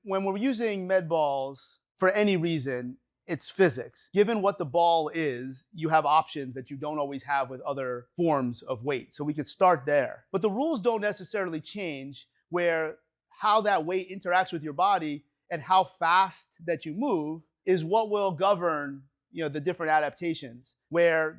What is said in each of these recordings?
when we're using med balls for any reason, it's physics. Given what the ball is, you have options that you don't always have with other forms of weight. So we could start there. But the rules don't necessarily change where how that weight interacts with your body and how fast that you move is what will govern, the different adaptations, where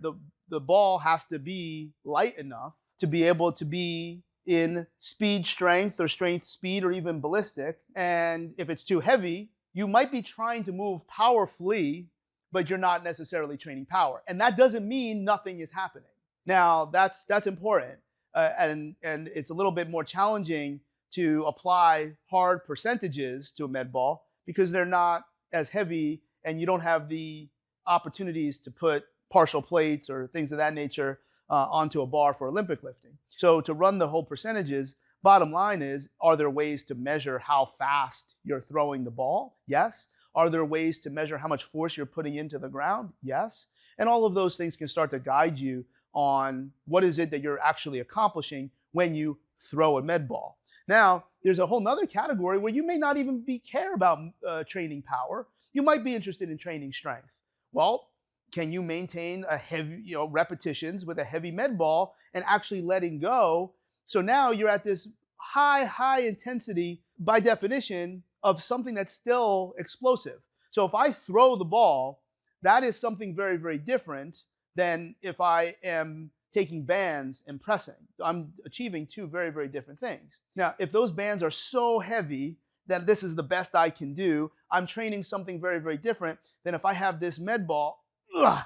the ball has to be light enough to be able to be in speed, strength, or strength, speed, or even ballistic. And if it's too heavy, you might be trying to move powerfully, but you're not necessarily training power. And that doesn't mean nothing is happening. Now, that's important. And it's a little bit more challenging to apply hard percentages to a med ball because they're not as heavy and you don't have the opportunities to put partial plates or things of that nature onto a bar for Olympic lifting. So to run the whole percentages, bottom line is, are there ways to measure how fast you're throwing the ball? Yes. Are there ways to measure how much force you're putting into the ground? Yes. And all of those things can start to guide you on what is it that you're actually accomplishing when you throw a med ball. Now, there's a whole nother category where you may not even care about training power. You might be interested in training strength. Well, can you maintain a heavy, repetitions with a heavy med ball and actually letting go? So now you're at this high intensity, by definition, of something that's still explosive. So if I throw the ball, that is something very, very different than if I am taking bands and pressing. I'm achieving two very, very different things. Now, if those bands are so heavy that this is the best I can do, I'm training something very, very different than if I have this med ball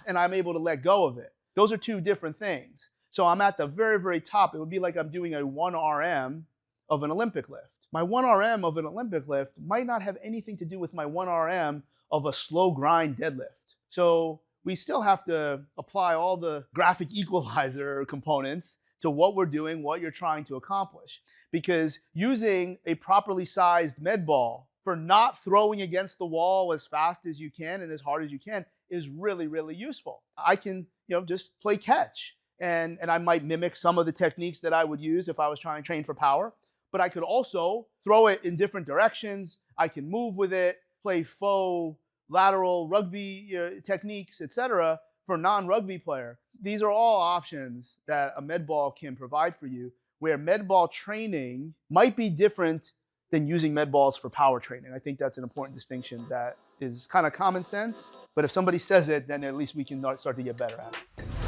and I'm able to let go of it. Those are two different things. So I'm at the very, very top. It would be like I'm doing a 1 RM of an Olympic lift. My 1 RM of an Olympic lift might not have anything to do with my 1 RM of a slow grind deadlift. So we still have to apply all the graphic equalizer components to what we're doing, what you're trying to accomplish. Because using a properly sized med ball for not throwing against the wall as fast as you can and as hard as you can is really, really useful. I can, just play catch. And I might mimic some of the techniques that I would use if I was trying to train for power. But I could also throw it in different directions. I can move with it, play faux lateral rugby techniques, etc. for a non-rugby player. These are all options that a med ball can provide for you, where med ball training might be different than using med balls for power training. I think that's an important distinction that is kind of common sense. But if somebody says it, then at least we can start to get better at it.